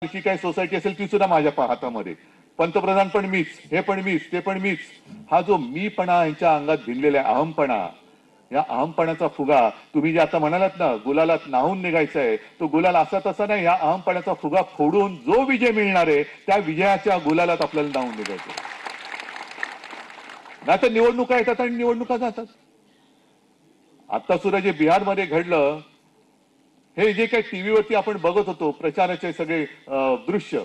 जी काही सोसायटी असेल ती सुद्धा माझ्या हातामध्ये, पंतप्रधान पण मीच, हे पण मीच, ते पण मीच, हा जो मीपणा यांच्या अंगात भिनलेला अहमपणा, या अहमपणाचा फुगा तुम्ही जे आता म्हणालात ना, गुलालात नाहून निघायचंय, तो गुलाल असा तसा नाही, या अहमपणाचा फुगा फोडून जो विजय मिळणार आहे त्या विजयाच्या गुलालात आपल्याला नाहून निघायचं. नाही तर निवडणुका येतात आणि निवडणुका जातात. आता सुद्धा जे बिहारमध्ये घडलं, हे जे काही टीव्हीवरती आपण बघत होतो प्रचाराचे सगळे दृश्य,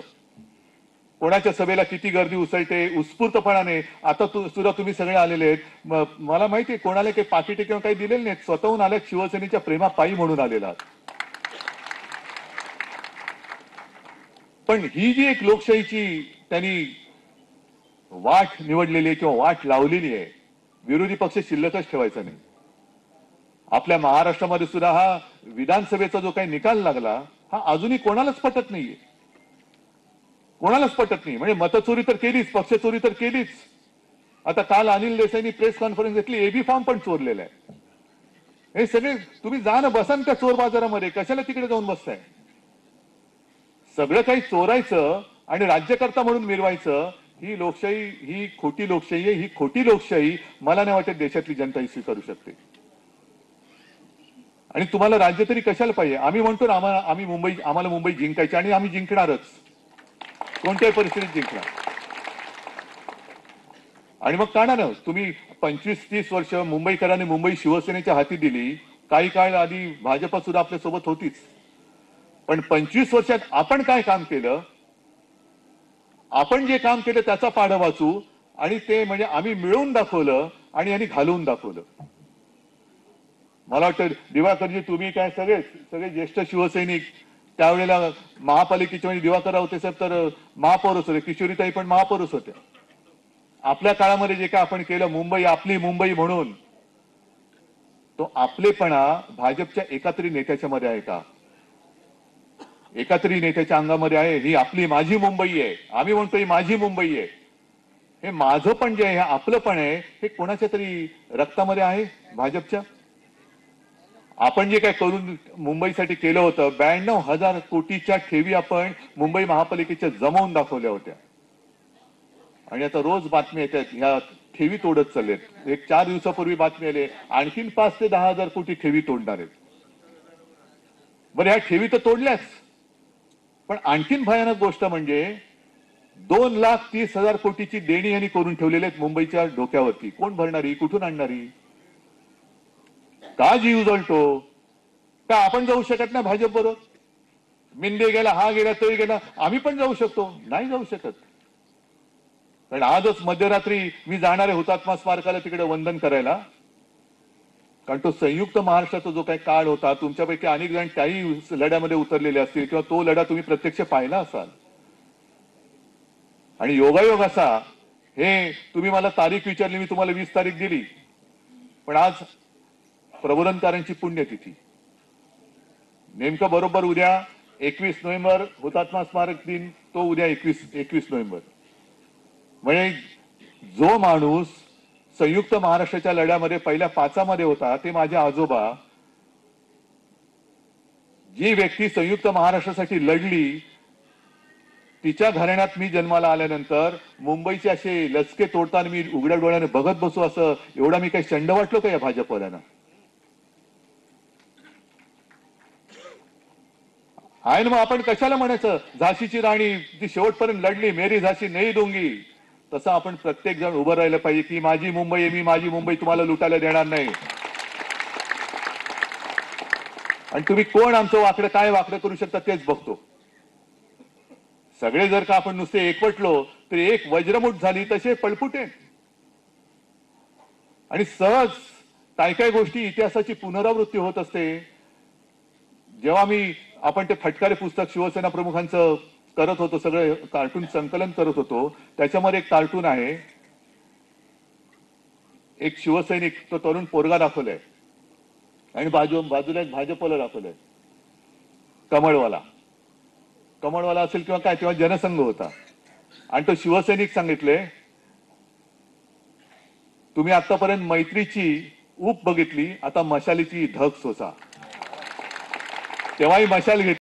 कोणाच्या सभेला किती गर्दी उसळते उत्स्फूर्तपणाने, आता सुद्धा तुम्ही सगळे आलेले आहेत. मला माहिती आहे कोणाला काही पाकिटे किंवा काही दिलेले नाहीत, स्वतःहून आले शिवसेनेच्या प्रेमापायी म्हणून आलेला. पण ही जी एक लोकशाहीची त्यांनी वाट निवडलेली आहे किंवा वाट लावलेली आहे, विरोधी पक्ष शिल्लकच ठेवायचा नाही. आपल्या महाराष्ट्रामध्ये सुद्धा हा विधानसभेचा जो काही निकाल लागला, हा अजूनही कोणालाच पटत नाहीये, कोणालाच पटत नाही. म्हणजे मतचोरी तर केलीच, पक्षचोरी तर केलीच. आता काल अनिल देसाईंनी प्रेस कॉन्फरन्स घेतली, एबी फॉर्म पण चोरलेला आहे. हे सगळे तुम्ही जा ना, बसा ना त्या चोर बाजारामध्ये, कशाला तिकडे जाऊन बसताय? सगळं काही चोरायचं आणि राज्यकर्ता म्हणून मिरवायचं, ही लोकशाही, ही खोटी लोकशाही आहे. ही खोटी लोकशाही मला नाही वाटत देशातली जनता ही स्वीकारू शकते. आणि तुम्हाला राज्य तरी कशाला पाहिजे? आम्ही म्हणतो ना, आम्हाला मुंबई जिंकायची आणि आम्ही जिंकणारच, कोणत्याही परिस्थितीत जिंकणार. आणि मग का ना, तुम्ही 25-30 वर्ष मुंबईकरांनी मुंबई शिवसेनेच्या हाती दिली, काही काळ आधी भाजपा सुद्धा आपल्या सोबत होतीच. पण 25 वर्षात आपण काय काम केलं, आपण जे काम केलं त्याचा पाढा वाचू, आणि ते म्हणजे आम्ही मिळवून दाखवलं आणि यांनी घालवून दाखवलं. मला वाटतं दिवाकरजी, तुम्ही काय सगळे ज्येष्ठ शिवसैनिक, त्यावेळेला महापालिकेचे म्हणजे दिवाकरराव ते साहेब तर महापौरच होते, किशोरीताई पण महापौरच होत्या. आपल्या काळामध्ये जे काय आपण केलं, मुंबई आपली मुंबई म्हणून, तो आपलेपणा भाजपच्या एकातरी नेत्याच्या मध्ये आहे का? एकातरी नेत्याच्या अंगामध्ये आहे? ही आपली माझी मुंबई आहे. आम्ही म्हणतो ही माझी मुंबई आहे. हे माझं पण जे आहे, हे आपलं पण आहे, हे कोणाच्या तरी रक्तामध्ये आहे भाजपच्या? आपण जे काय करून मुंबईसाठी केलं होतं, 92,000 कोटीच्या ठेवी आपण मुंबई महापालिकेच्या जमवून दाखवल्या होत्या. आणि आता रोज बातमी येतात ह्या ठेवी तोडत चाललेत. एक 4 दिवसापूर्वी बातमी आली, आणखीन 5 ते 10,000 कोटी ठेवी तोडणार आहेत. बरं, ह्या ठेवी तर तोडल्याच, पण आणखीन भयानक गोष्ट म्हणजे 2,30,000 कोटीची देणी यांनी करून ठेवलेली आहेत मुंबईच्या डोक्यावरती. कोण भरणारी? कुठून आणणारी? का जीव जळतो? का आपण जाऊ शकत नाही भाजप बरोबर? मिंदे गेला, हा गेला, तो गेला, आम्ही पण जाऊ शकतो? नाही जाऊ शकत. कारण आजच मध्यरात्री मी जाणार आहे हुतात्मा स्मारकाला तिकडे वंदन करायला. कारण तो संयुक्त महाराष्ट्राचा जो काही काळ होता, तुमच्यापैकी अनेक जण त्याही लढ्यामध्ये उतरलेले असतील किंवा तो लढा तुम्ही प्रत्यक्ष पाहिला असाल. आणि योगायोग असा, हे तुम्ही मला तारीख विचारली, मी तुम्हाला 20 तारीख दिली, पण आज प्रबोधनकारांची पुण्यतिथी, नेमकं बरोबर उद्या 21 नोव्हेंबर हुतात्मा स्मारक दिन, तो उद्या 21 नोव्हेंबर. म्हणजे जो माणूस संयुक्त महाराष्ट्राच्या लढ्यामध्ये पहिल्या 5मध्ये होता, ते माझे आजोबा. जी व्यक्ती संयुक्त महाराष्ट्रासाठी लढली, तिच्या घराण्यात मी जन्माला आल्यानंतर मुंबईचे असे लचके तोडताना मी उघड्या डोळ्याने बघत बसू, असं एवढा मी काही शंड वाटलो का या भाजपवाल्यांना? आहे ना, मग आपण कशाला म्हणायचं झाशीची राणी जी शेवटपर्यंत लढली, मेरी झाशी नाही दूंगी, तसं आपण प्रत्येक जण उभं राहिलं पाहिजे की माझी मुंबई आहे, मी माझी मुंबई तुम्हाला लुटायला देणार नाही. आणि तुम्ही कोण आमचं वाकडं काय वाकडं करू शकता तेच बघतो. सगळे जर का आपण नुसते एकवटलो तर एक वज्रमुठ झाली तसे पळपुटे. आणि सहज काय काय गोष्टी इतिहासाची पुनरावृत्ती होत असते. जेव्हा आपण ते फटकारे पुस्तक शिवसेना प्रमुखांचं करत होतो, सगळे कार्टून संकलन करत होतो, त्याच्यामध्ये एक कार्टून आहे, एक शिवसैनिक, तो तरुण पोरगा दाखवलाय आणि बाजूला एक भाजपला दाखवलंय, कमळवाला असेल किंवा काय, तेव्हा जनसंघ होता. आणि तो शिवसैनिक सांगितले, तुम्ही आतापर्यंत मैत्रीची ऊब बघितली, आता मशालीची धग सोसा. तेव्हाही मशाल घेतली.